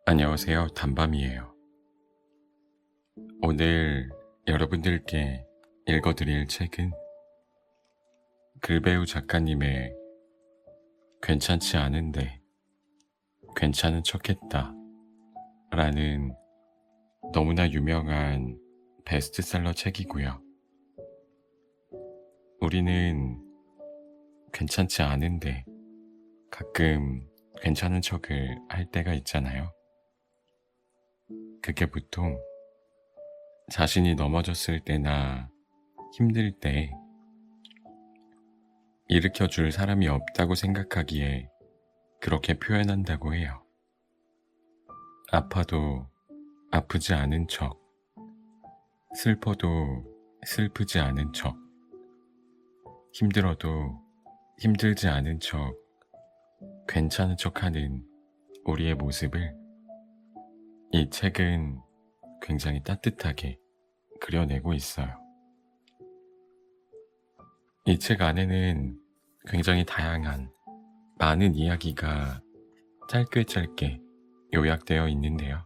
안녕하세요. 단밤이에요. 오늘 여러분들께 읽어드릴 책은 글배우 작가님의 괜찮지 않은데 괜찮은 척했다 라는 너무나 유명한 베스트셀러 책이고요. 우리는 괜찮지 않은데 가끔 괜찮은 척을 할 때가 있잖아요. 그게 보통 자신이 넘어졌을 때나 힘들 때 일으켜줄 사람이 없다고 생각하기에 그렇게 표현한다고 해요. 아파도 아프지 않은 척, 슬퍼도 슬프지 않은 척, 힘들어도 힘들지 않은 척, 괜찮은 척하는 우리의 모습을 이 책은 굉장히 따뜻하게 그려내고 있어요. 이 책 안에는 굉장히 다양한 많은 이야기가 짧게 요약되어 있는데요.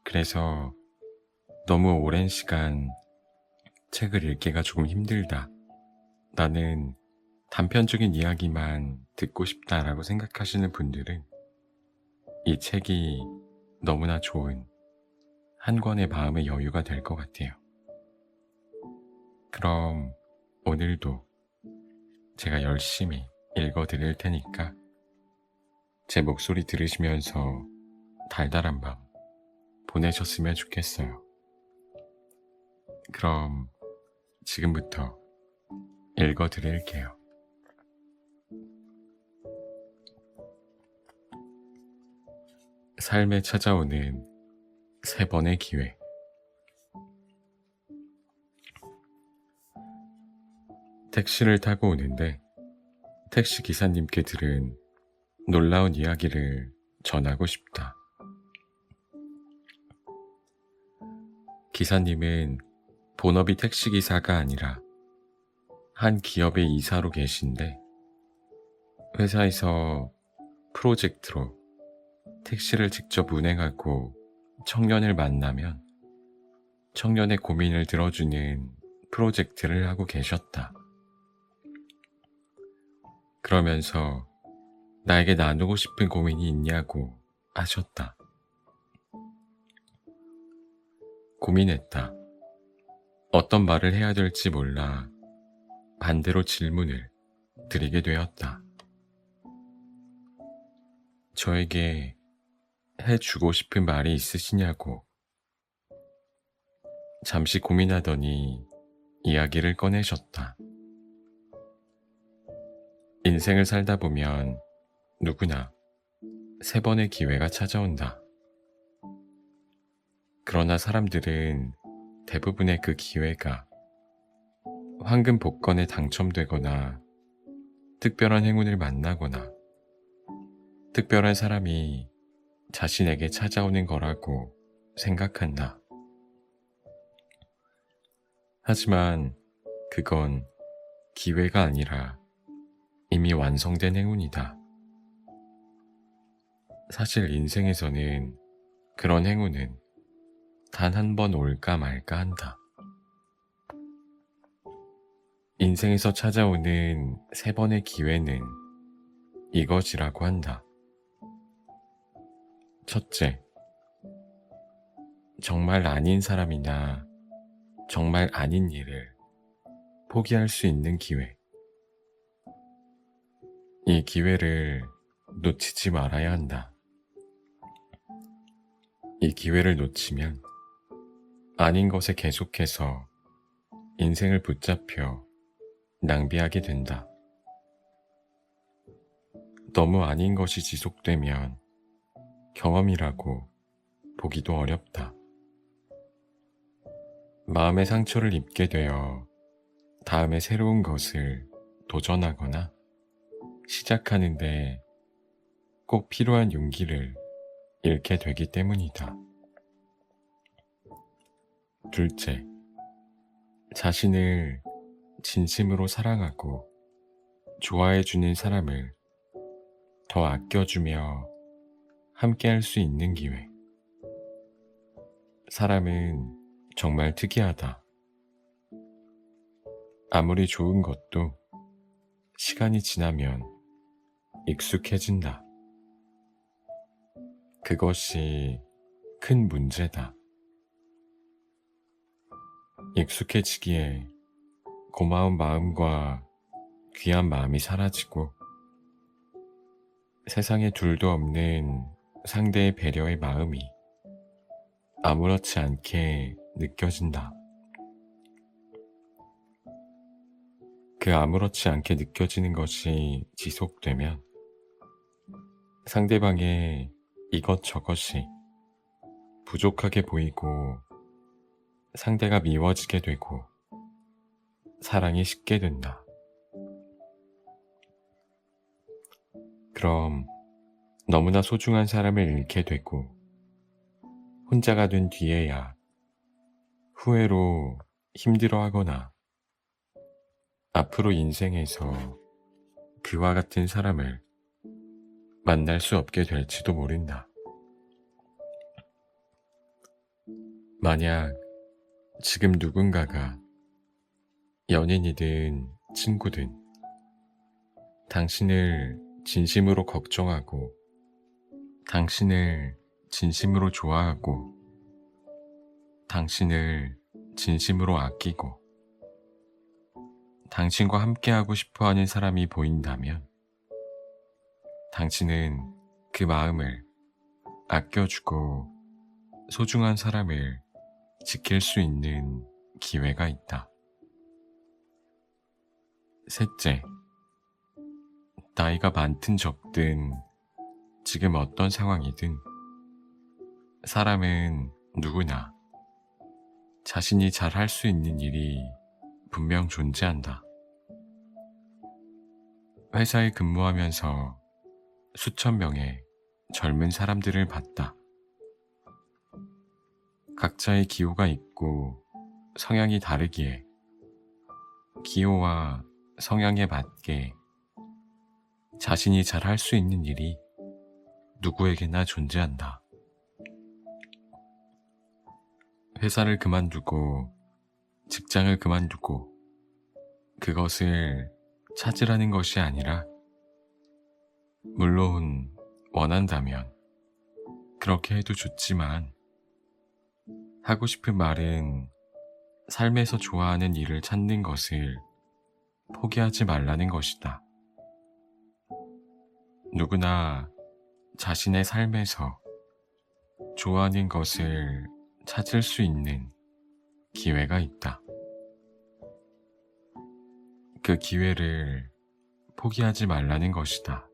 그래서 너무 오랜 시간 책을 읽기가 조금 힘들다, 나는 단편적인 이야기만 듣고 싶다라고 생각하시는 분들은 이 책이 너무나 좋은 한 권의 마음의 여유가 될 것 같아요. 그럼 오늘도 제가 열심히 읽어드릴 테니까 제 목소리 들으시면서 달달한 밤 보내셨으면 좋겠어요. 그럼 지금부터 읽어드릴게요. 삶에 찾아오는 3번의 기회. 택시를 타고 오는데 택시 기사님께 들은 놀라운 이야기를 전하고 싶다. 기사님은 본업이 택시기사가 아니라 한 기업의 이사로 계신데 회사에서 프로젝트로 택시를 직접 운행하고 청년을 만나면 청년의 고민을 들어주는 프로젝트를 하고 계셨다. 그러면서 나에게 나누고 싶은 고민이 있냐고 하셨다. 고민했다. 어떤 말을 해야 될지 몰라 반대로 질문을 드리게 되었다. 저에게 해주고 싶은 말이 있으시냐고. 잠시 고민하더니 이야기를 꺼내셨다. 인생을 살다 보면 누구나 3번의 기회가 찾아온다. 그러나 사람들은 대부분의 그 기회가 황금 복권에 당첨되거나 특별한 행운을 만나거나 특별한 사람이 자신에게 찾아오는 거라고 생각한다. 하지만 그건 기회가 아니라 이미 완성된 행운이다. 사실 인생에서는 그런 행운은 단 한 번 올까 말까 한다. 인생에서 찾아오는 3번의 기회는 이것이라고 한다. 첫째, 정말 아닌 사람이나 정말 아닌 일을 포기할 수 있는 기회. 이 기회를 놓치지 말아야 한다. 이 기회를 놓치면 아닌 것에 계속해서 인생을 붙잡혀 낭비하게 된다. 너무 아닌 것이 지속되면 경험이라고 보기도 어렵다. 마음의 상처를 입게 되어 다음에 새로운 것을 도전하거나 시작하는데 꼭 필요한 용기를 잃게 되기 때문이다. 둘째, 자신을 진심으로 사랑하고 좋아해주는 사람을 더 아껴주며 함께 할 수 있는 기회. 사람은 정말 특이하다. 아무리 좋은 것도 시간이 지나면 익숙해진다. 그것이 큰 문제다. 익숙해지기에 고마운 마음과 귀한 마음이 사라지고 세상에 둘도 없는 상대의 배려의 마음이 아무렇지 않게 느껴진다. 그 아무렇지 않게 느껴지는 것이 지속되면 상대방의 이것저것이 부족하게 보이고 상대가 미워지게 되고 사랑이 식게 된다. 그럼 너무나 소중한 사람을 잃게 되고 혼자가 된 뒤에야 후회로 힘들어하거나 앞으로 인생에서 그와 같은 사람을 만날 수 없게 될지도 모른다. 만약 지금 누군가가 연인이든 친구든 당신을 진심으로 걱정하고 당신을 진심으로 좋아하고 당신을 진심으로 아끼고 당신과 함께하고 싶어하는 사람이 보인다면 당신은 그 마음을 아껴주고 소중한 사람을 지킬 수 있는 기회가 있다. 셋째, 나이가 많든 적든 지금 어떤 상황이든 사람은 누구나 자신이 잘 할 수 있는 일이 분명 존재한다. 회사에 근무하면서 수천 명의 젊은 사람들을 봤다. 각자의 기호가 있고 성향이 다르기에 기호와 성향에 맞게 자신이 잘 할 수 있는 일이 누구에게나 존재한다. 회사를 그만두고 직장을 그만두고 그것을 찾으라는 것이 아니라 물론 원한다면 그렇게 해도 좋지만 하고 싶은 말은 삶에서 좋아하는 일을 찾는 것을 포기하지 말라는 것이다. 누구나 자신의 삶에서 좋아하는 것을 찾을 수 있는 기회가 있다. 그 기회를 포기하지 말라는 것이다.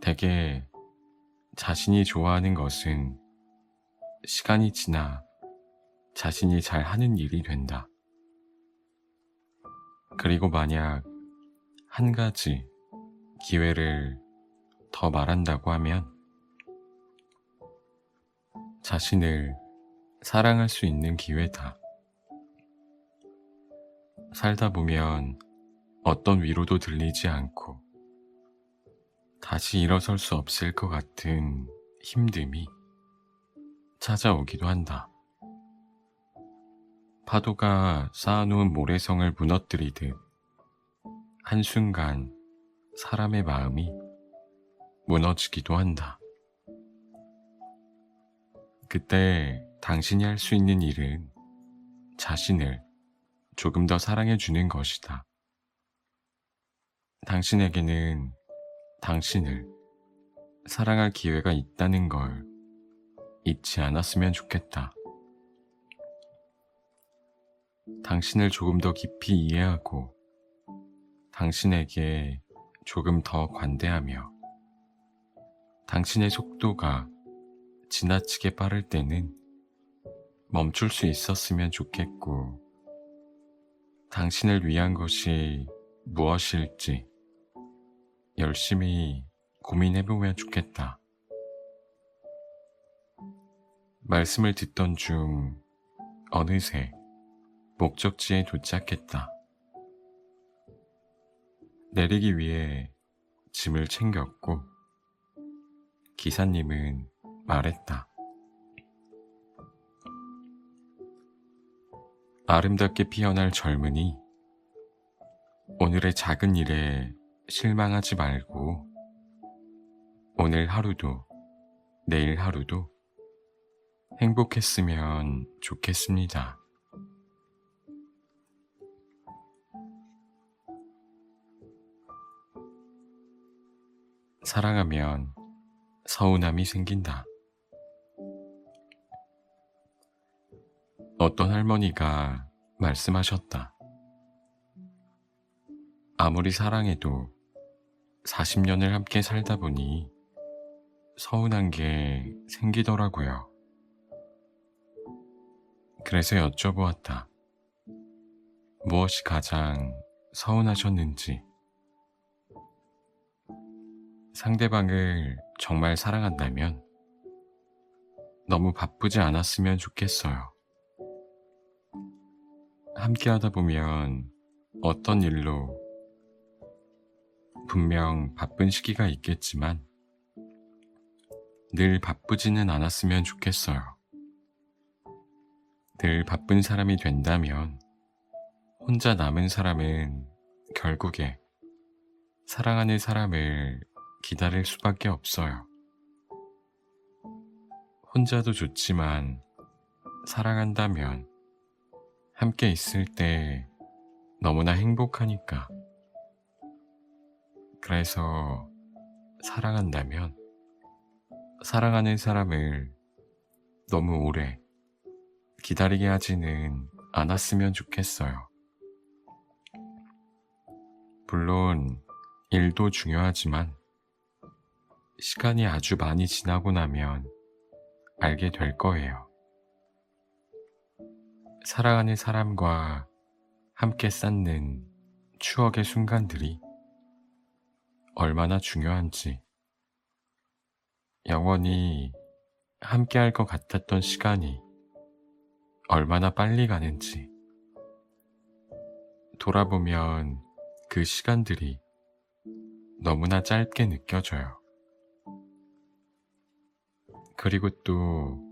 대개 자신이 좋아하는 것은 시간이 지나 자신이 잘 하는 일이 된다. 그리고 만약 한 가지 기회를 더 말한다고 하면 자신을 사랑할 수 있는 기회다. 살다 보면 어떤 위로도 들리지 않고 다시 일어설 수 없을 것 같은 힘듦이 찾아오기도 한다. 파도가 쌓아놓은 모래성을 무너뜨리듯 한순간 사람의 마음이 무너지기도 한다. 그때 당신이 할 수 있는 일은 자신을 조금 더 사랑해주는 것이다. 당신에게는 당신을 사랑할 기회가 있다는 걸 잊지 않았으면 좋겠다. 당신을 조금 더 깊이 이해하고 당신에게 조금 더 관대하며 당신의 속도가 지나치게 빠를 때는 멈출 수 있었으면 좋겠고 당신을 위한 것이 무엇일지 열심히 고민해보면 좋겠다. 말씀을 듣던 중 어느새 목적지에 도착했다. 내리기 위해 짐을 챙겼고 기사님은 말했다. 아름답게 피어날 젊은이, 오늘의 작은 일에 실망하지 말고 오늘 하루도 내일 하루도 행복했으면 좋겠습니다. 사랑하면 서운함이 생긴다. 어떤 할머니가 말씀하셨다. 아무리 사랑해도 40년을 함께 살다 보니 서운한 게 생기더라고요. 그래서 여쭤보았다. 무엇이 가장 서운하셨는지. 상대방을 정말 사랑한다면 너무 바쁘지 않았으면 좋겠어요. 함께 하다 보면 어떤 일로 분명 바쁜 시기가 있겠지만 늘 바쁘지는 않았으면 좋겠어요. 늘 바쁜 사람이 된다면 혼자 남은 사람은 결국에 사랑하는 사람을 기다릴 수밖에 없어요. 혼자도 좋지만 사랑한다면 함께 있을 때 너무나 행복하니까. 그래서 사랑한다면 사랑하는 사람을 너무 오래 기다리게 하지는 않았으면 좋겠어요. 물론 일도 중요하지만 시간이 아주 많이 지나고 나면 알게 될 거예요. 사랑하는 사람과 함께 쌓는 추억의 순간들이 얼마나 중요한지, 영원히 함께 할 것 같았던 시간이 얼마나 빨리 가는지, 돌아보면 그 시간들이 너무나 짧게 느껴져요. 그리고 또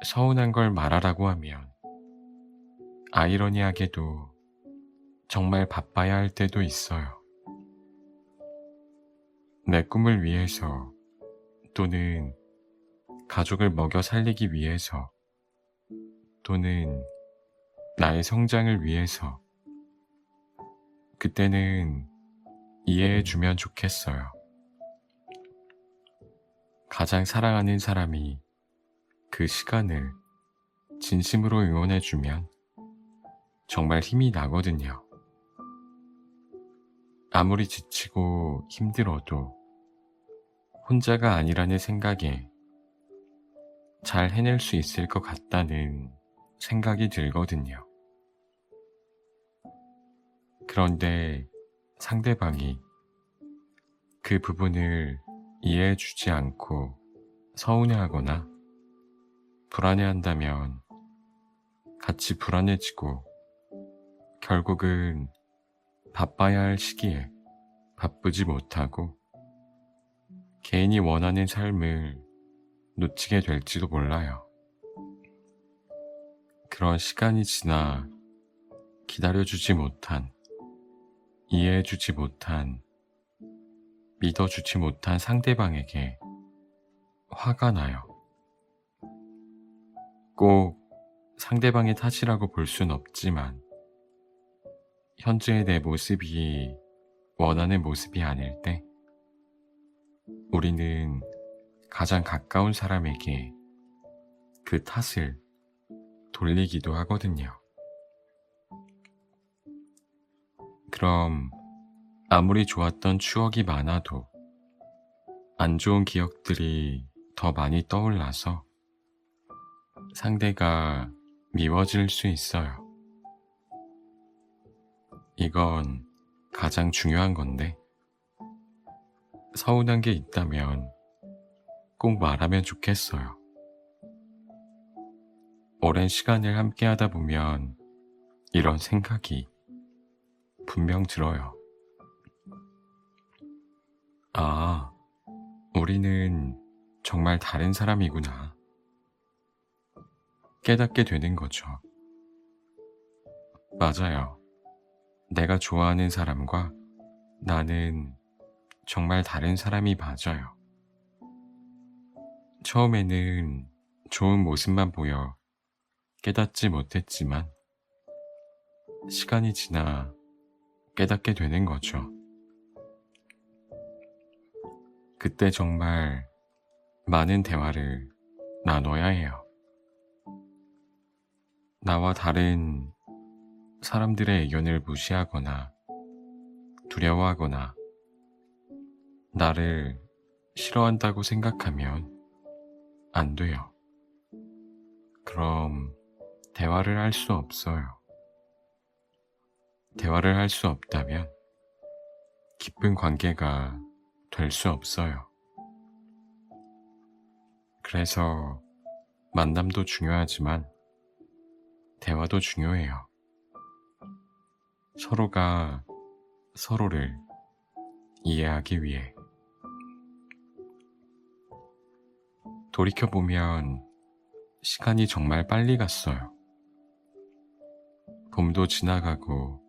서운한 걸 말하라고 하면 아이러니하게도 정말 바빠야 할 때도 있어요. 내 꿈을 위해서 또는 가족을 먹여 살리기 위해서 또는 나의 성장을 위해서 그때는 이해해주면 좋겠어요. 가장 사랑하는 사람이 그 시간을 진심으로 응원해주면 정말 힘이 나거든요. 아무리 지치고 힘들어도 혼자가 아니라는 생각에 잘 해낼 수 있을 것 같다는 생각이 들거든요. 그런데 상대방이 그 부분을 이해해주지 않고 서운해하거나 불안해한다면 같이 불안해지고 결국은 바빠야 할 시기에 바쁘지 못하고 개인이 원하는 삶을 놓치게 될지도 몰라요. 그런 시간이 지나 기다려주지 못한, 이해해주지 못한, 믿어주지 못한 상대방에게 화가 나요. 꼭 상대방의 탓이라고 볼 순 없지만 현재의 내 모습이 원하는 모습이 아닐 때 우리는 가장 가까운 사람에게 그 탓을 돌리기도 하거든요. 그럼 아무리 좋았던 추억이 많아도 안 좋은 기억들이 더 많이 떠올라서 상대가 미워질 수 있어요. 이건 가장 중요한 건데 서운한 게 있다면 꼭 말하면 좋겠어요. 오랜 시간을 함께 하다 보면 이런 생각이 분명 들어요. 아, 우리는 정말 다른 사람이구나 깨닫게 되는 거죠. 맞아요. 내가 좋아하는 사람과 나는 정말 다른 사람이 맞아요. 처음에는 좋은 모습만 보여 깨닫지 못했지만 시간이 지나 깨닫게 되는 거죠. 그때 정말 많은 대화를 나눠야 해요. 나와 다른 사람들의 의견을 무시하거나 두려워하거나 나를 싫어한다고 생각하면 안 돼요. 그럼 대화를 할 수 없어요. 대화를 할 수 없다면 깊은 관계가 될 수 없어요. 그래서 만남도 중요하지만 대화도 중요해요. 서로가 서로를 이해하기 위해. 돌이켜보면 시간이 정말 빨리 갔어요. 봄도 지나가고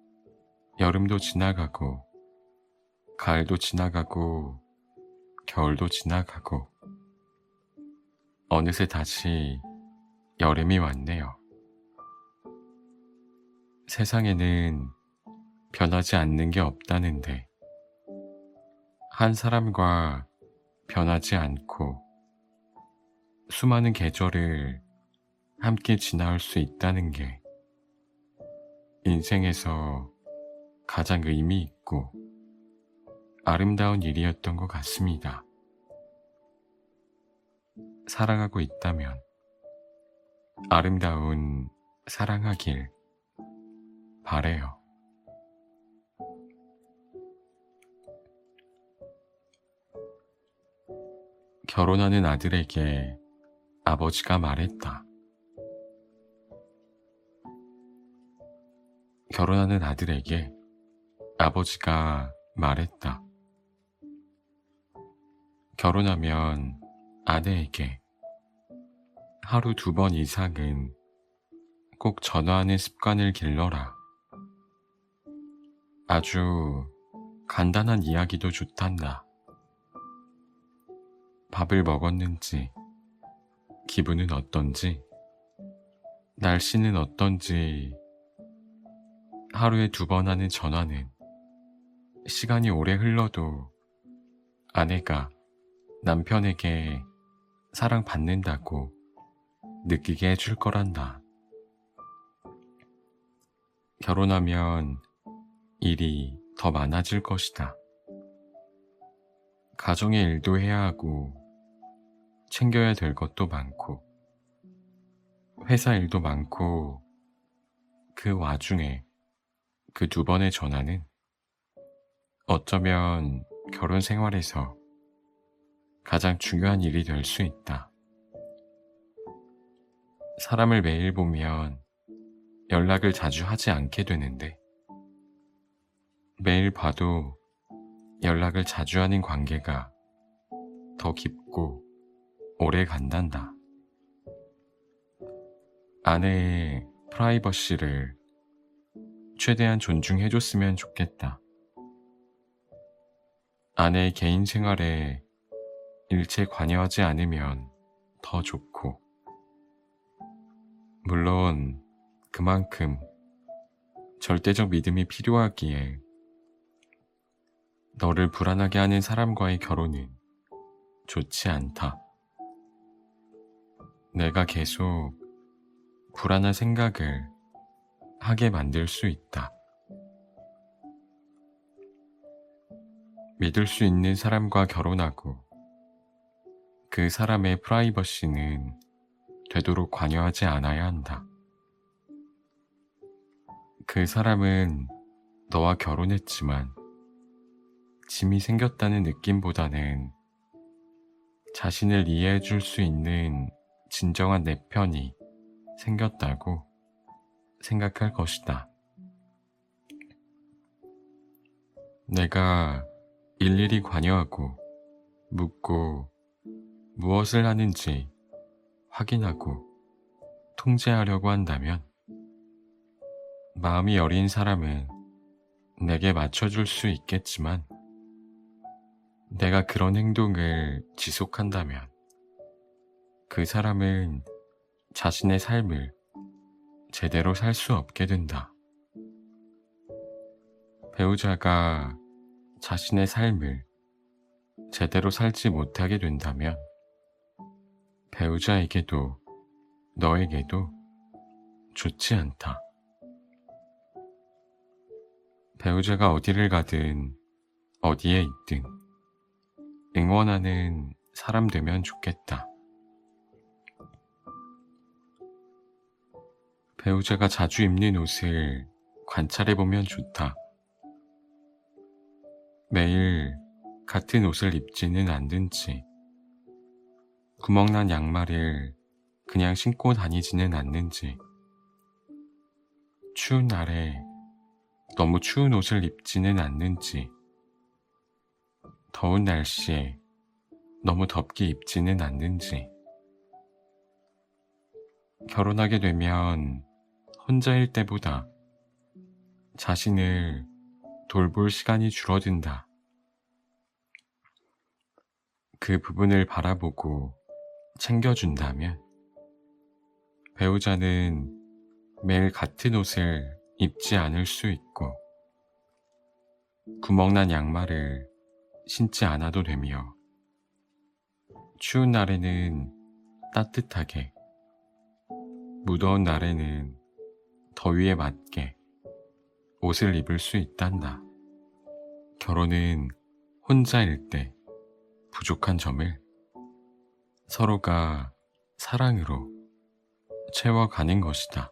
여름도 지나가고 가을도 지나가고 겨울도 지나가고 어느새 다시 여름이 왔네요. 세상에는 변하지 않는 게 없다는데 한 사람과 변하지 않고 수많은 계절을 함께 지나올 수 있다는 게 인생에서 가장 의미 있고 아름다운 일이었던 것 같습니다. 사랑하고 있다면 아름다운 사랑하길 바래요. 결혼하는 아들에게 아버지가 말했다. 결혼하는 아들에게 아버지가 말했다. 결혼하면 아내에게 하루 2번 이상은 꼭 전화하는 습관을 길러라. 아주 간단한 이야기도 좋단다. 밥을 먹었는지, 기분은 어떤지, 날씨는 어떤지, 하루에 2번 하는 전화는 시간이 오래 흘러도 아내가 남편에게 사랑받는다고 느끼게 해줄 거란다. 결혼하면 일이 더 많아질 것이다. 가정의 일도 해야 하고 챙겨야 될 것도 많고 회사 일도 많고 그 와중에 그 2번의 전화는 어쩌면 결혼 생활에서 가장 중요한 일이 될 수 있다. 사람을 매일 보면 연락을 자주 하지 않게 되는데 매일 봐도 연락을 자주 하는 관계가 더 깊고 오래 간단다. 아내의 프라이버시를 최대한 존중해줬으면 좋겠다. 아내의 개인 생활에 일체 관여하지 않으면 더 좋고, 물론 그만큼 절대적 믿음이 필요하기에 너를 불안하게 하는 사람과의 결혼은 좋지 않다. 내가 계속 불안한 생각을 하게 만들 수 있다. 믿을 수 있는 사람과 결혼하고 그 사람의 프라이버시는 되도록 관여하지 않아야 한다. 그 사람은 너와 결혼했지만 짐이 생겼다는 느낌보다는 자신을 이해해 줄 수 있는 진정한 내 편이 생겼다고 생각할 것이다. 내가 일일이 관여하고 묻고 무엇을 하는지 확인하고 통제하려고 한다면 마음이 여린 사람은 내게 맞춰줄 수 있겠지만 내가 그런 행동을 지속한다면 그 사람은 자신의 삶을 제대로 살 수 없게 된다. 배우자가 자신의 삶을 제대로 살지 못하게 된다면 배우자에게도 너에게도 좋지 않다. 배우자가 어디를 가든 어디에 있든 응원하는 사람 되면 좋겠다. 배우자가 자주 입는 옷을 관찰해보면 좋다. 매일 같은 옷을 입지는 않는지, 구멍난 양말을 그냥 신고 다니지는 않는지, 추운 날에 너무 추운 옷을 입지는 않는지, 더운 날씨에 너무 덥게 입지는 않는지, 결혼하게 되면 혼자일 때보다 자신을 돌볼 시간이 줄어든다. 그 부분을 바라보고 챙겨준다면 배우자는 매일 같은 옷을 입지 않을 수 있고 구멍난 양말을 신지 않아도 되며 추운 날에는 따뜻하게, 무더운 날에는 더위에 맞게 옷을 입을 수 있단다. 결혼은 혼자일 때 부족한 점을 서로가 사랑으로 채워가는 것이다.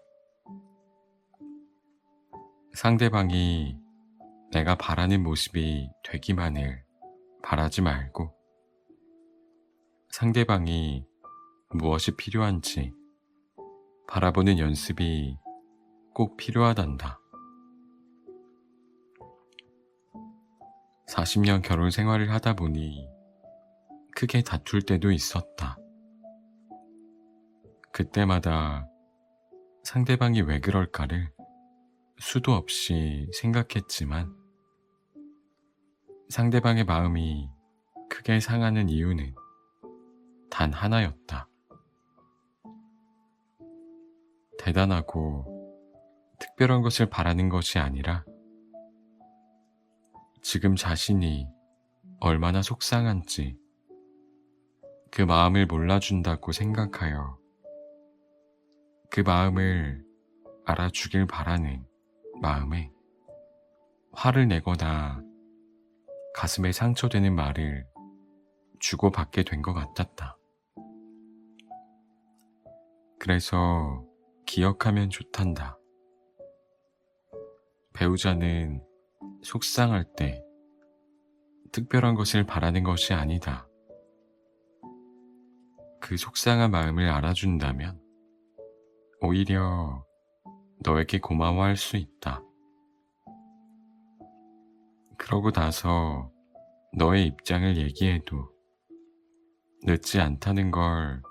상대방이 내가 바라는 모습이 되기만을 바라지 말고 상대방이 무엇이 필요한지 바라보는 연습이 꼭 필요하단다. 40년 결혼 생활을 하다 보니 크게 다툴 때도 있었다. 그때마다 상대방이 왜 그럴까를 수도 없이 생각했지만 상대방의 마음이 크게 상하는 이유는 단 하나였다. 대단하고 특별한 것을 바라는 것이 아니라 지금 자신이 얼마나 속상한지 그 마음을 몰라준다고 생각하여 그 마음을 알아주길 바라는 마음에 화를 내거나 가슴에 상처되는 말을 주고받게 된 것 같았다. 그래서 기억하면 좋단다. 배우자는 속상할 때 특별한 것을 바라는 것이 아니다. 그 속상한 마음을 알아준다면 오히려 너에게 고마워할 수 있다. 그러고 나서 너의 입장을 얘기해도 늦지 않다는 걸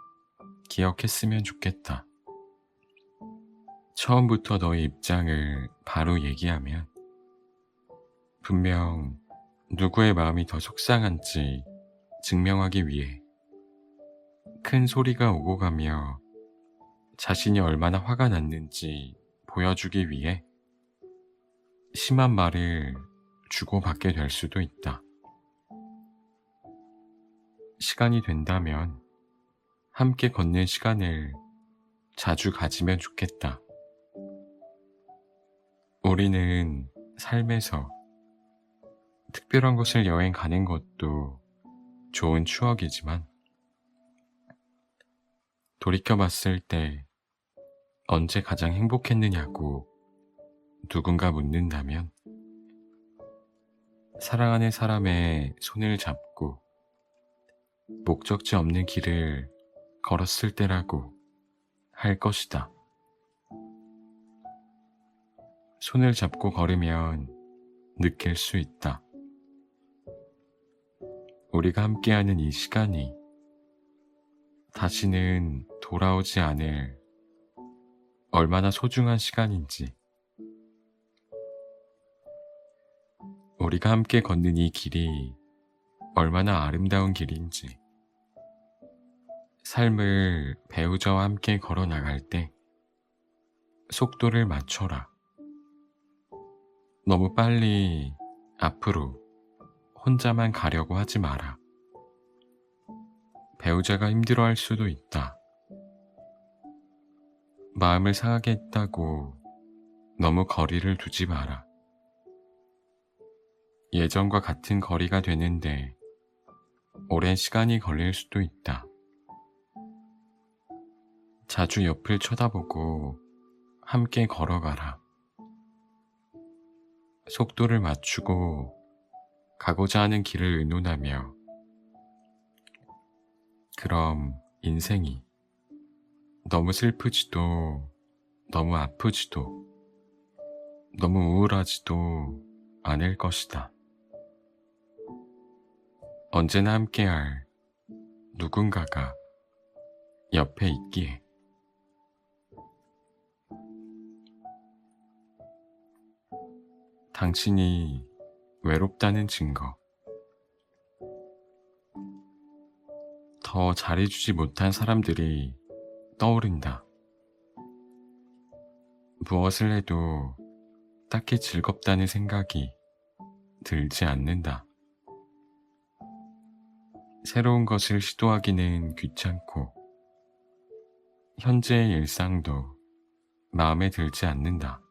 기억했으면 좋겠다. 처음부터 너의 입장을 바로 얘기하면 분명 누구의 마음이 더 속상한지 증명하기 위해 큰 소리가 오고 가며 자신이 얼마나 화가 났는지 보여주기 위해 심한 말을 주고받게 될 수도 있다. 시간이 된다면 함께 걷는 시간을 자주 가지면 좋겠다. 우리는 삶에서 특별한 곳을 여행 가는 것도 좋은 추억이지만 돌이켜봤을 때 언제 가장 행복했느냐고 누군가 묻는다면 사랑하는 사람의 손을 잡고 목적지 없는 길을 걸었을 때라고 할 것이다. 손을 잡고 걸으면 느낄 수 있다. 우리가 함께하는 이 시간이 다시는 돌아오지 않을 얼마나 소중한 시간인지, 우리가 함께 걷는 이 길이 얼마나 아름다운 길인지, 삶을 배우자와 함께 걸어 나갈 때 속도를 맞춰라. 너무 빨리 앞으로 혼자만 가려고 하지 마라. 배우자가 힘들어할 수도 있다. 마음을 상하게 했다고 너무 거리를 두지 마라. 예전과 같은 거리가 되는데 오랜 시간이 걸릴 수도 있다. 자주 옆을 쳐다보고 함께 걸어가라. 속도를 맞추고 가고자 하는 길을 의논하며, 그럼 인생이 너무 슬프지도 너무 아프지도 너무 우울하지도 않을 것이다. 언제나 함께할 누군가가 옆에 있기에. 당신이 외롭다는 증거, 더 잘해주지 못한 사람들이 떠오른다. 무엇을 해도 딱히 즐겁다는 생각이 들지 않는다. 새로운 것을 시도하기는 귀찮고 현재의 일상도 마음에 들지 않는다.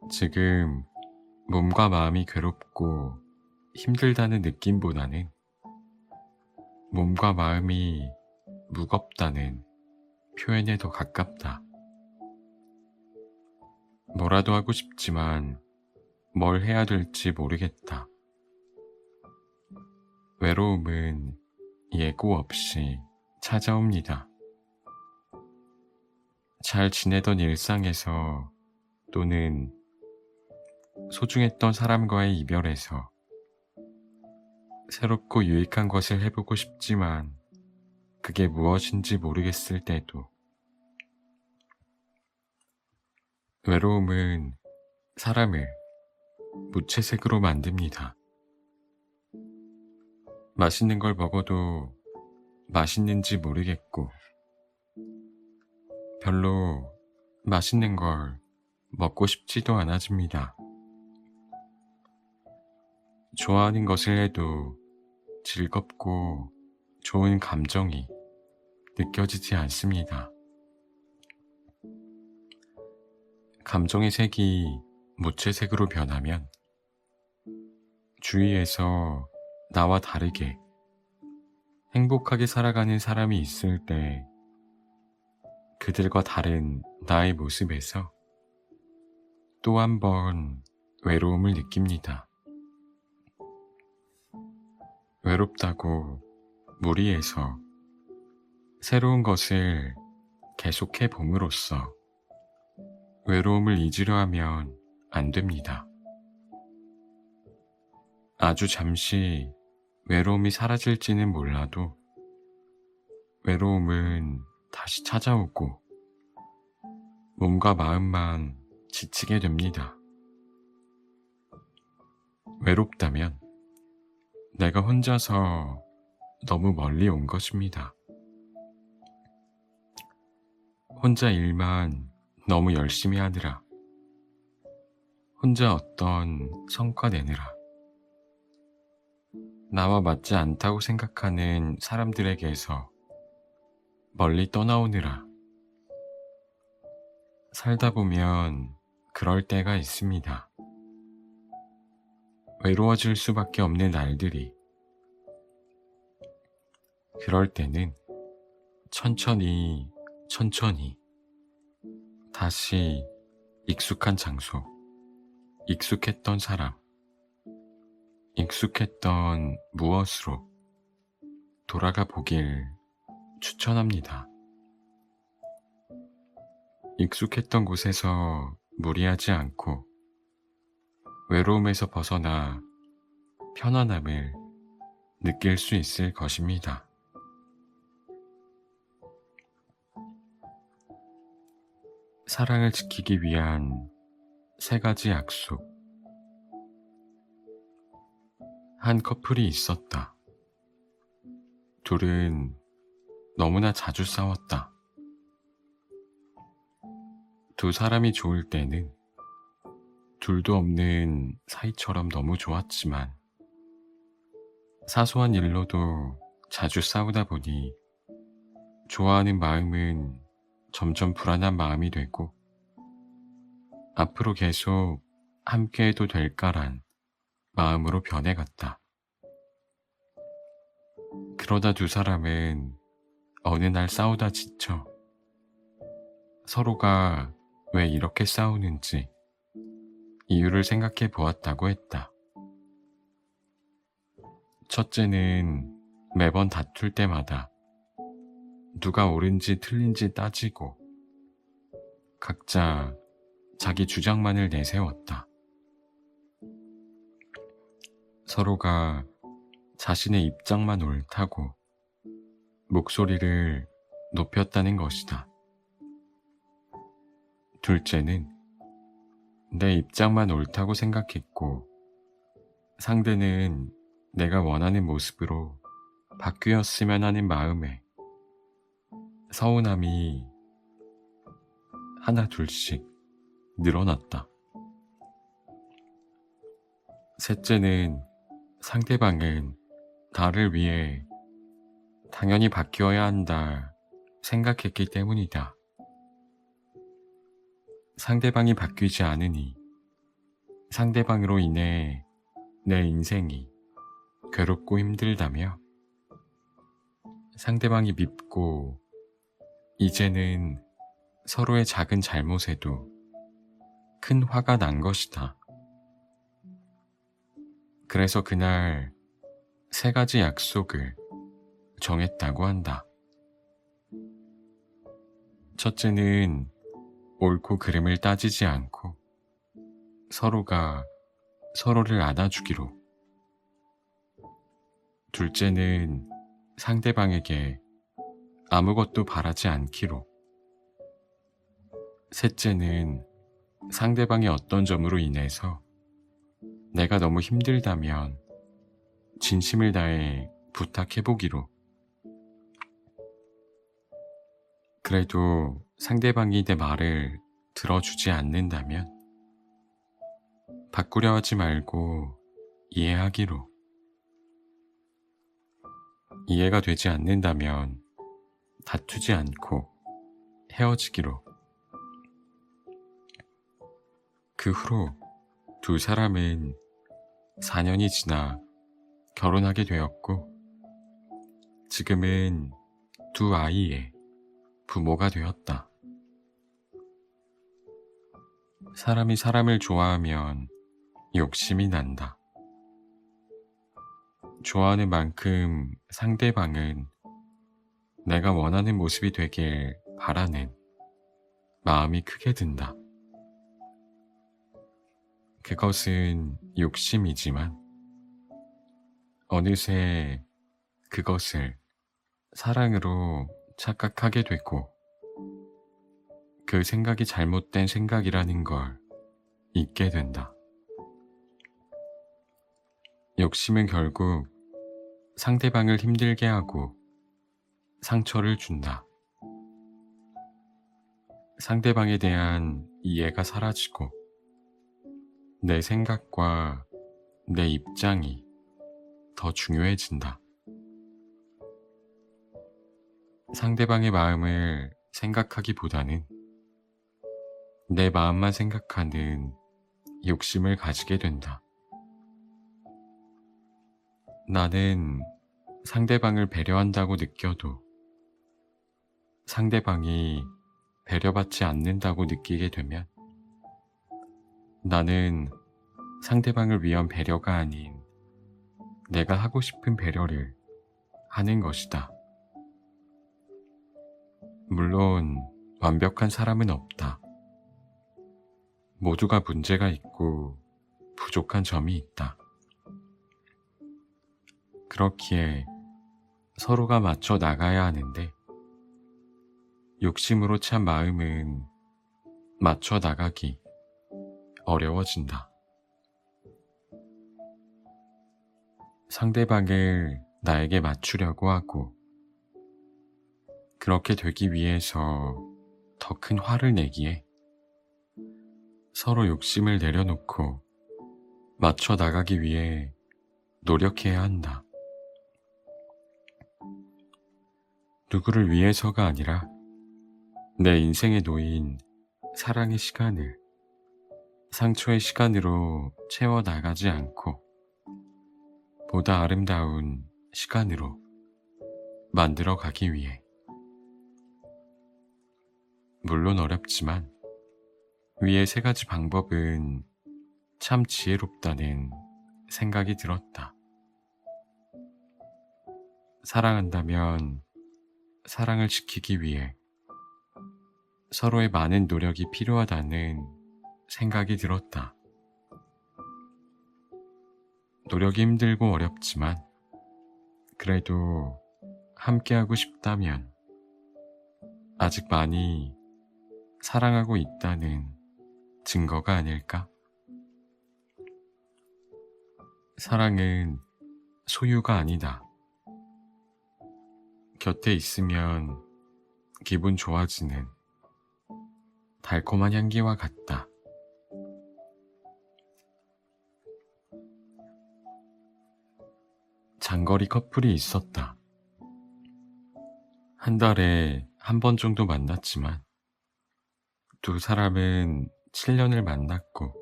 지금 몸과 마음이 괴롭고 힘들다는 느낌보다는 몸과 마음이 무겁다는 표현에 더 가깝다. 뭐라도 하고 싶지만 뭘 해야 될지 모르겠다. 외로움은 예고 없이 찾아옵니다. 잘 지내던 일상에서, 또는 소중했던 사람과의 이별에서 새롭고 유익한 것을 해보고 싶지만 그게 무엇인지 모르겠을 때도, 외로움은 사람을 무채색으로 만듭니다. 맛있는 걸 먹어도 맛있는지 모르겠고, 별로 맛있는 걸 먹고 싶지도 않아집니다. 좋아하는 것을 해도 즐겁고 좋은 감정이 느껴지지 않습니다. 감정의 색이 무채색으로 변하면 주위에서 나와 다르게 행복하게 살아가는 사람이 있을 때 그들과 다른 나의 모습에서 또 한 번 외로움을 느낍니다. 외롭다고 무리해서 새로운 것을 계속해 봄으로써 외로움을 잊으려 하면 안 됩니다. 아주 잠시 외로움이 사라질지는 몰라도 외로움은 다시 찾아오고 몸과 마음만 지치게 됩니다. 외롭다면 내가 혼자서 너무 멀리 온 것입니다. 혼자 일만 너무 열심히 하느라, 혼자 어떤 성과 내느라, 나와 맞지 않다고 생각하는 사람들에게서 멀리 떠나오느라, 살다 보면 그럴 때가 있습니다. 외로워질 수밖에 없는 날들이. 그럴 때는 천천히 다시 익숙한 장소, 익숙했던 사람, 익숙했던 무엇으로 돌아가 보길 추천합니다. 익숙했던 곳에서 무리하지 않고 외로움에서 벗어나 편안함을 느낄 수 있을 것입니다. 사랑을 지키기 위한 3가지 약속. 한 커플이 있었다. 둘은 너무나 자주 싸웠다. 두 사람이 좋을 때는 둘도 없는 사이처럼 너무 좋았지만 사소한 일로도 자주 싸우다 보니 좋아하는 마음은 점점 불안한 마음이 되고 앞으로 계속 함께해도 될까란 마음으로 변해갔다. 그러다 두 사람은 어느 날 싸우다 지쳐 서로가 왜 이렇게 싸우는지 이유를 생각해 보았다고 했다. 첫째는 매번 다툴 때마다 누가 옳은지 틀린지 따지고 각자 자기 주장만을 내세웠다. 서로가 자신의 입장만 옳다고 목소리를 높였다는 것이다. 둘째는 내 입장만 옳다고 생각했고 상대는 내가 원하는 모습으로 바뀌었으면 하는 마음에 서운함이 하나 둘씩 늘어났다. 셋째는 상대방은 나를 위해 당연히 바뀌어야 한다 생각했기 때문이다. 상대방이 바뀌지 않으니 상대방으로 인해 내 인생이 괴롭고 힘들다며 상대방이 밉고 이제는 서로의 작은 잘못에도 큰 화가 난 것이다. 그래서 그날 3가지 약속을 정했다고 한다. 첫째는 옳고 그름을 따지지 않고 서로가 서로를 안아주기로. 둘째는 상대방에게 아무것도 바라지 않기로. 셋째는 상대방의 어떤 점으로 인해서 내가 너무 힘들다면 진심을 다해 부탁해보기로. 그래도 상대방이 내 말을 들어주지 않는다면 바꾸려 하지 말고 이해하기로. 이해가 되지 않는다면 다투지 않고 헤어지기로. 그 후로 두 사람은 4년이 지나 결혼하게 되었고 지금은 2 아이의 부모가 되었다. 사람이 사람을 좋아하면 욕심이 난다. 좋아하는 만큼 상대방은 내가 원하는 모습이 되길 바라는 마음이 크게 든다. 그것은 욕심이지만 어느새 그것을 사랑으로 착각하게 되고 그 생각이 잘못된 생각이라는 걸 잊게 된다. 욕심은 결국 상대방을 힘들게 하고 상처를 준다. 상대방에 대한 이해가 사라지고 내 생각과 내 입장이 더 중요해진다. 상대방의 마음을 생각하기보다는 내 마음만 생각하는 욕심을 가지게 된다. 나는 상대방을 배려한다고 느껴도 상대방이 배려받지 않는다고 느끼게 되면 나는 상대방을 위한 배려가 아닌 내가 하고 싶은 배려를 하는 것이다. 물론 완벽한 사람은 없다. 모두가 문제가 있고 부족한 점이 있다. 그렇기에 서로가 맞춰 나가야 하는데 욕심으로 찬 마음은 맞춰 나가기 어려워진다. 상대방을 나에게 맞추려고 하고, 그렇게 되기 위해서 더 큰 화를 내기에 서로 욕심을 내려놓고 맞춰 나가기 위해 노력해야 한다. 누구를 위해서가 아니라 내 인생에 놓인 사랑의 시간을 상처의 시간으로 채워나가지 않고 보다 아름다운 시간으로 만들어 가기 위해. 물론 어렵지만 위의 3가지 방법은 참 지혜롭다는 생각이 들었다. 사랑한다면 사랑을 지키기 위해 서로의 많은 노력이 필요하다는 생각이 들었다. 노력이 힘들고 어렵지만 그래도 함께하고 싶다면 아직 많이 사랑하고 있다는 증거가 아닐까? 사랑은 소유가 아니다. 곁에 있으면 기분 좋아지는 달콤한 향기와 같다. 장거리 커플이 있었다. 한 달에 한 번 정도 만났지만 두 사람은 7년을 만났고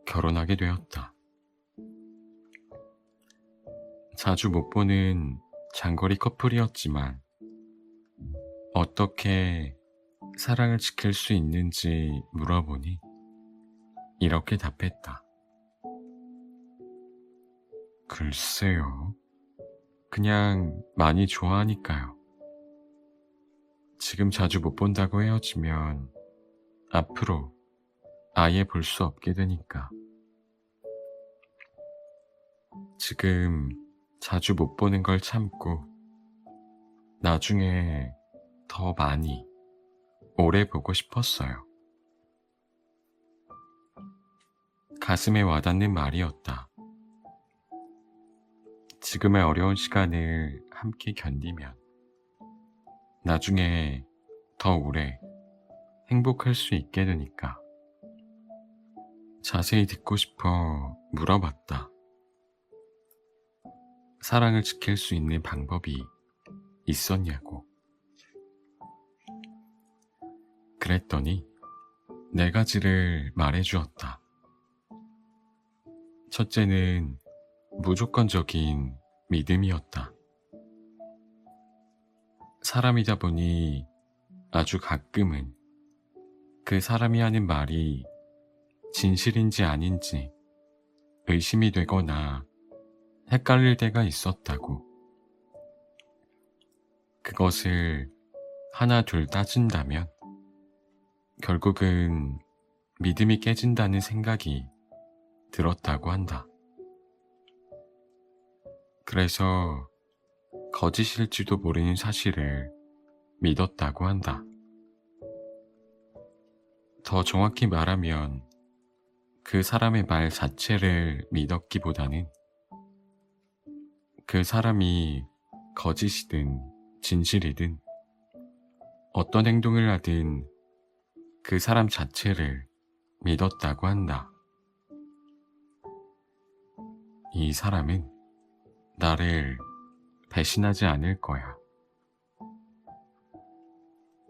결혼하게 되었다. 자주 못 보는 장거리 커플이었지만 어떻게 사랑을 지킬 수 있는지 물어보니 이렇게 답했다. 글쎄요. 그냥 많이 좋아하니까요. 지금 자주 못 본다고 헤어지면 앞으로 아예 볼 수 없게 되니까. 지금 자주 못 보는 걸 참고 나중에 더 많이 오래 보고 싶었어요. 가슴에 와닿는 말이었다. 지금의 어려운 시간을 함께 견디면 나중에 더 오래 행복할 수 있게 되니까. 자세히 듣고 싶어 물어봤다. 사랑을 지킬 수 있는 방법이 있었냐고. 그랬더니 4가지를 말해주었다. 첫째는 무조건적인 믿음이었다. 사람이다 보니 아주 가끔은 그 사람이 하는 말이 진실인지 아닌지 의심이 되거나 헷갈릴 때가 있었다고. 그것을 하나 둘 따진다면 결국은 믿음이 깨진다는 생각이 들었다고 한다. 그래서 거짓일지도 모르는 사실을 믿었다고 한다. 더 정확히 말하면 그 사람의 말 자체를 믿었기보다는 그 사람이 거짓이든 진실이든 어떤 행동을 하든 그 사람 자체를 믿었다고 한다. 이 사람은 나를 배신하지 않을 거야.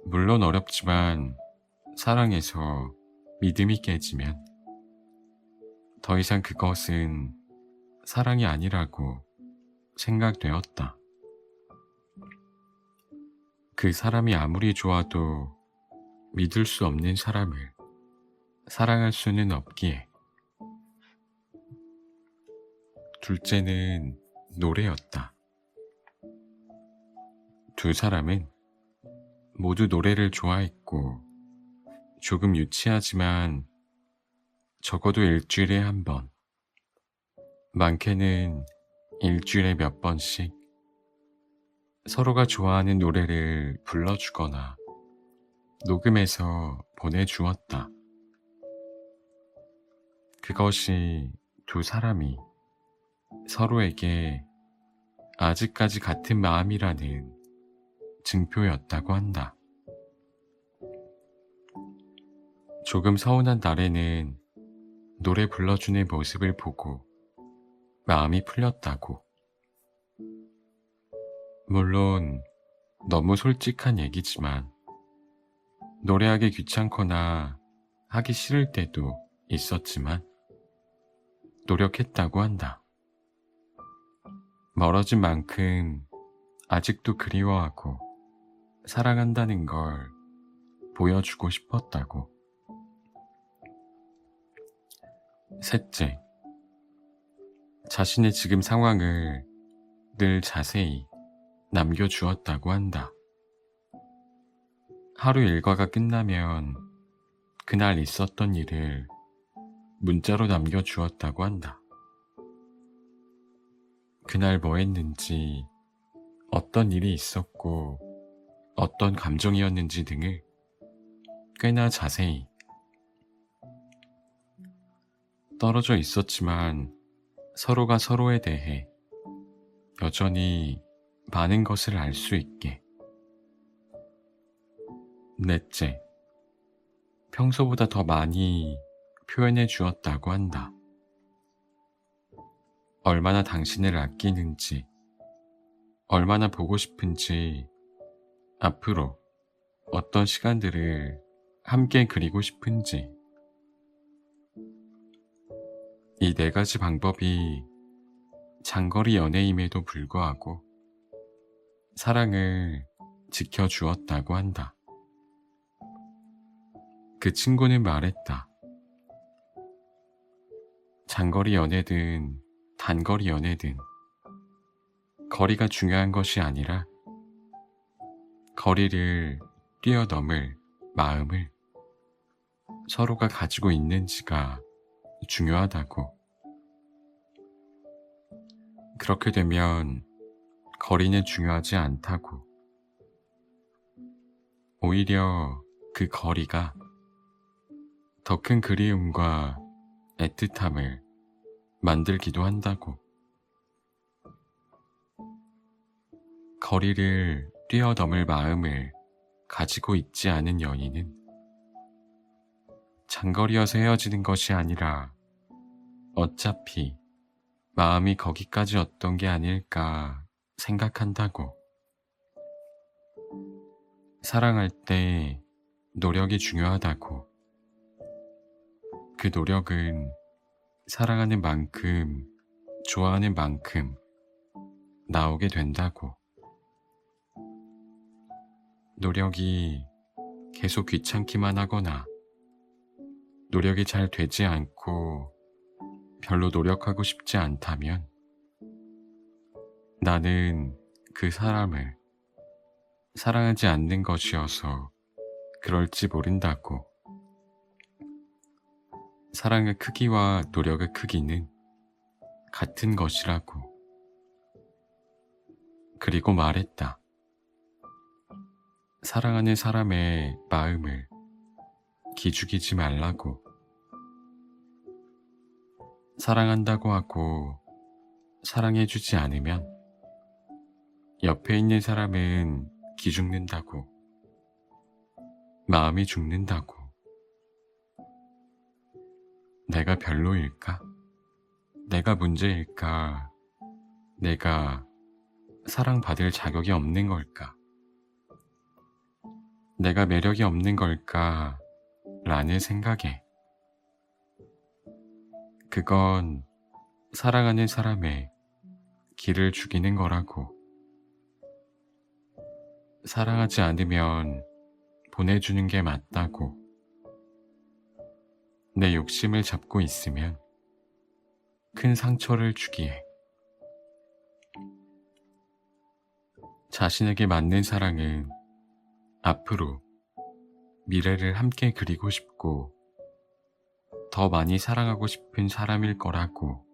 물론 어렵지만 사랑에서 믿음이 깨지면 더 이상 그것은 사랑이 아니라고 생각되었다. 그 사람이 아무리 좋아도 믿을 수 없는 사람을 사랑할 수는 없기에. 둘째는 노래였다. 두 사람은 모두 노래를 좋아했고 조금 유치하지만 적어도 일주일에 한 번, 많게는 일주일에 몇 번씩 서로가 좋아하는 노래를 불러주거나 녹음해서 보내주었다. 그것이 두 사람이 서로에게 아직까지 같은 마음이라는 증표였다고 한다. 조금 서운한 날에는 노래 불러주는 모습을 보고 마음이 풀렸다고. 물론 너무 솔직한 얘기지만 노래하기 귀찮거나 하기 싫을 때도 있었지만 노력했다고 한다. 멀어진 만큼 아직도 그리워하고 사랑한다는 걸 보여주고 싶었다고. 셋째, 자신의 지금 상황을 늘 자세히 남겨주었다고 한다. 하루 일과가 끝나면 그날 있었던 일을 문자로 남겨주었다고 한다. 그날 뭐 했는지, 어떤 일이 있었고, 어떤 감정이었는지 등을 꽤나 자세히. 떨어져 있었지만 서로가 서로에 대해 여전히 많은 것을 알 수 있게. 넷째, 평소보다 더 많이 표현해 주었다고 한다. 얼마나 당신을 아끼는지, 얼마나 보고 싶은지, 앞으로 어떤 시간들을 함께 그리고 싶은지. 이 네 가지 방법이 장거리 연애임에도 불구하고 사랑을 지켜주었다고 한다. 그 친구는 말했다. 장거리 연애든 단거리 연애든 거리가 중요한 것이 아니라 거리를 뛰어넘을 마음을 서로가 가지고 있는지가 중요하다고. 그렇게 되면 거리는 중요하지 않다고. 오히려 그 거리가 더 큰 그리움과 애틋함을 만들기도 한다고. 거리를 뛰어넘을 마음을 가지고 있지 않은 연인은 장거리여서 헤어지는 것이 아니라 어차피 마음이 거기까지였던 게 아닐까 생각한다고. 사랑할 때 노력이 중요하다고. 그 노력은 사랑하는 만큼, 좋아하는 만큼 나오게 된다고. 노력이 계속 귀찮기만 하거나 노력이 잘 되지 않고 별로 노력하고 싶지 않다면 나는 그 사람을 사랑하지 않는 것이어서 그럴지 모른다고. 사랑의 크기와 노력의 크기는 같은 것이라고. 그리고 말했다. 사랑하는 사람의 마음을 기죽이지 말라고. 사랑한다고 하고 사랑해주지 않으면 옆에 있는 사람은 기죽는다고. 마음이 죽는다고. 내가 별로일까? 내가 문제일까? 내가 사랑받을 자격이 없는 걸까? 내가 매력이 없는 걸까? 라는 생각에 그건 사랑하는 사람의 길을 죽이는 거라고. 사랑하지 않으면 보내주는 게 맞다고. 내 욕심을 잡고 있으면 큰 상처를 주기에. 자신에게 맞는 사랑은 앞으로 미래를 함께 그리고 싶고 더 많이 사랑하고 싶은 사람일 거라고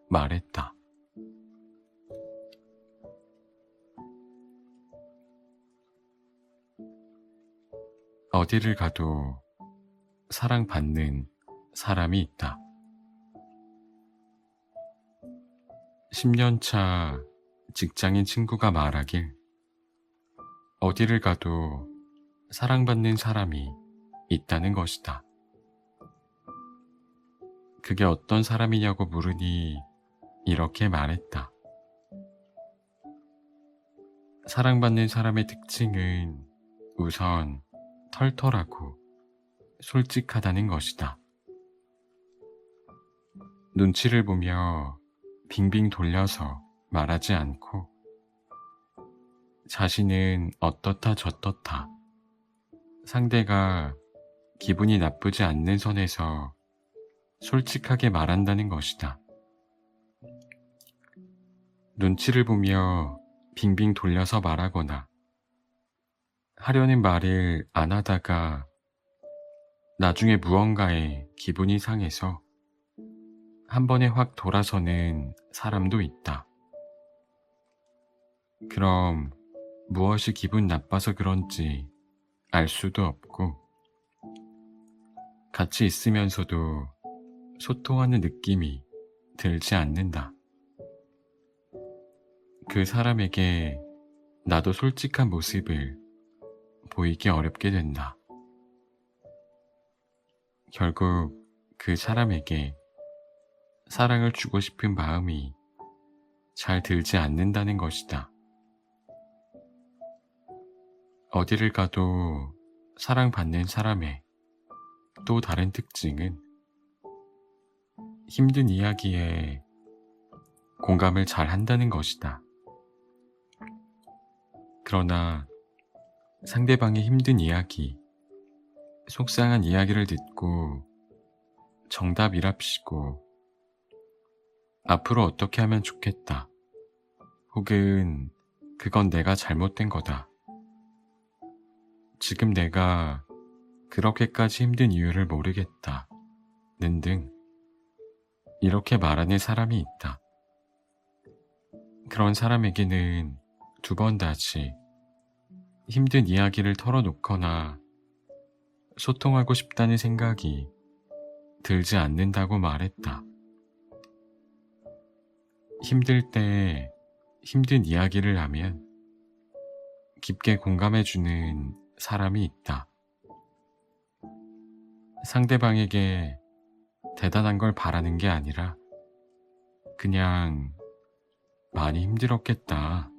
말했다. 어디를 가도 사랑받는 사람이 있다. 10년차 직장인 친구가 말하길, 어디를 가도 사랑받는 사람이 있다는 것이다. 그게 어떤 사람이냐고 물으니 이렇게 말했다. 사랑받는 사람의 특징은 우선 털털하고 솔직하다는 것이다. 눈치를 보며 빙빙 돌려서 말하지 않고 자신은 어떻다 저떻다 상대가 기분이 나쁘지 않는 선에서 솔직하게 말한다는 것이다. 눈치를 보며 빙빙 돌려서 말하거나 하려는 말을 안 하다가 나중에 무언가에 기분이 상해서 한 번에 확 돌아서는 사람도 있다. 그럼 무엇이 기분 나빠서 그런지 알 수도 없고 같이 있으면서도 소통하는 느낌이 들지 않는다. 그 사람에게 나도 솔직한 모습을 보이기 어렵게 된다. 결국 그 사람에게 사랑을 주고 싶은 마음이 잘 들지 않는다는 것이다. 어디를 가도 사랑받는 사람의 또 다른 특징은 힘든 이야기에 공감을 잘 한다는 것이다. 그러나 상대방의 힘든 이야기, 속상한 이야기를 듣고 정답이랍시고 앞으로 어떻게 하면 좋겠다, 혹은 그건 내가 잘못된 거다, 지금 내가 그렇게까지 힘든 이유를 모르겠다 는 이렇게 말하는 사람이 있다. 그런 사람에게는 두 번 다시 힘든 이야기를 털어놓거나 소통하고 싶다는 생각이 들지 않는다고 말했다. 힘들 때 힘든 이야기를 하면 깊게 공감해주는 사람이 있다. 상대방에게 대단한 걸 바라는 게 아니라 그냥 많이 힘들었겠다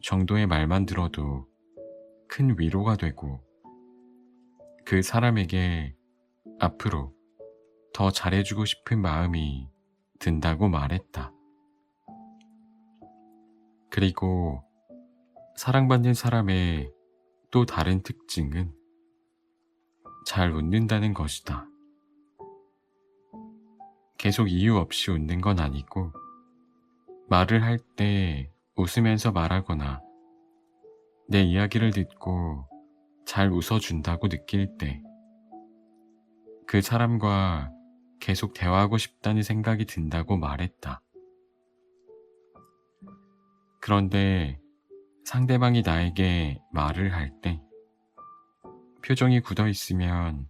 정도의 말만 들어도 큰 위로가 되고 그 사람에게 앞으로 더 잘해주고 싶은 마음이 든다고 말했다. 그리고 사랑받는 사람의 또 다른 특징은 잘 웃는다는 것이다. 계속 이유 없이 웃는 건 아니고 말을 할 때 웃으면서 말하거나 내 이야기를 듣고 잘 웃어준다고 느낄 때 그 사람과 계속 대화하고 싶다는 생각이 든다고 말했다. 그런데 상대방이 나에게 말을 할 때 표정이 굳어 있으면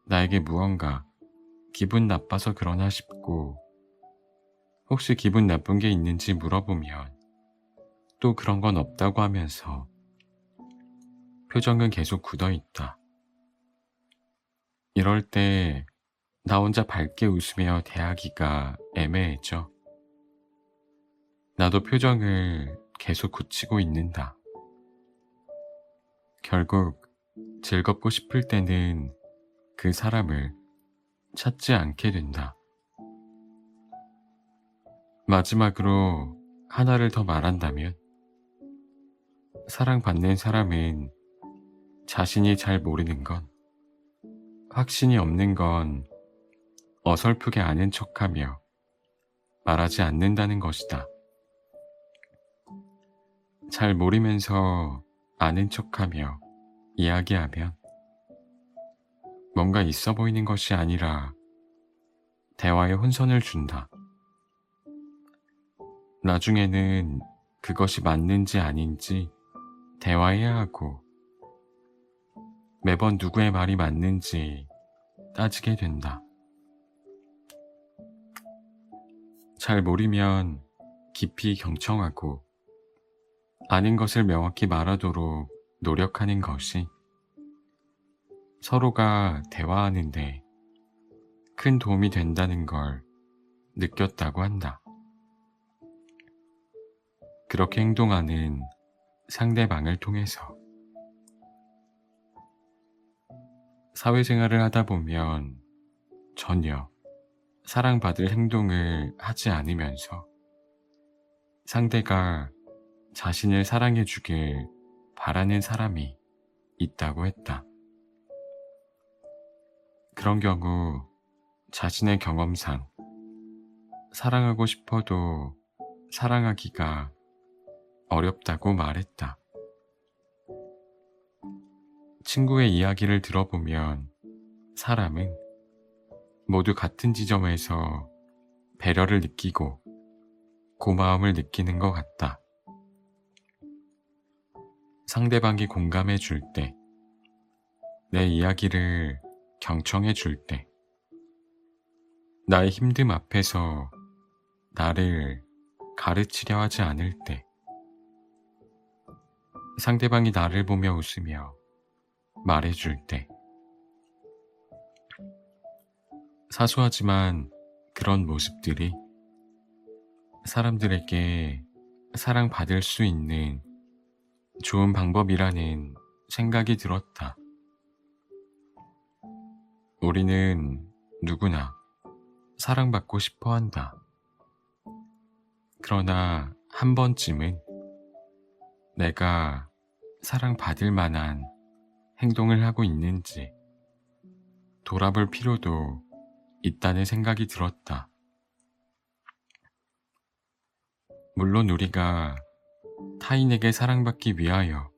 나에게 무언가 기분 나빠서 그러나 싶고 혹시 기분 나쁜 게 있는지 물어보면 또 그런 건 없다고 하면서 표정은 계속 굳어 있다. 이럴 때 나 혼자 밝게 웃으며 대하기가 애매해져. 나도 표정을 계속 굳히고 있는다. 결국 즐겁고 싶을 때는 그 사람을 찾지 않게 된다. 마지막으로 하나를 더 말한다면 사랑받는 사람은 자신이 잘 모르는 건, 확신이 없는 건 어설프게 아는 척하며 말하지 않는다는 것이다. 잘 모르면서 아는 척하며 이야기하면 뭔가 있어 보이는 것이 아니라 대화에 혼선을 준다. 나중에는 그것이 맞는지 아닌지 대화해야 하고 매번 누구의 말이 맞는지 따지게 된다. 잘 모르면 깊이 경청하고 아는 것을 명확히 말하도록 노력하는 것이 서로가 대화하는데 큰 도움이 된다는 걸 느꼈다고 한다. 그렇게 행동하는 상대방을 통해서 사회생활을 하다 보면 전혀 사랑받을 행동을 하지 않으면서 상대가 자신을 사랑해 주길 바라는 사람이 있다고 했다. 그런 경우 자신의 경험상 사랑하고 싶어도 사랑하기가 어렵다고 말했다. 친구의 이야기를 들어보면 사람은 모두 같은 지점에서 배려를 느끼고 고마움을 느끼는 것 같다. 상대방이 공감해 줄 때, 내 이야기를 경청해 줄 때, 나의 힘듦 앞에서 나를 가르치려 하지 않을 때, 상대방이 나를 보며 웃으며 말해줄 때, 사소하지만 그런 모습들이 사람들에게 사랑받을 수 있는 좋은 방법이라는 생각이 들었다. 우리는 누구나 사랑받고 싶어 한다. 그러나 한 번쯤은 내가 사랑받을 만한 행동을 하고 있는지 돌아볼 필요도 있다는 생각이 들었다. 물론 우리가 타인에게 사랑받기 위하여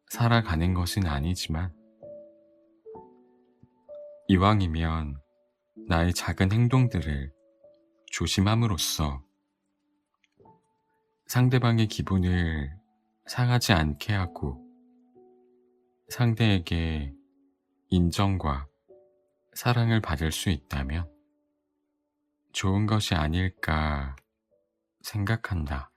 살아가는 것은 아니지만 이왕이면 나의 작은 행동들을 조심함으로써 상대방의 기분을 상하지 않게 하고 상대에게 인정과 사랑을 받을 수 있다면 좋은 것이 아닐까 생각한다.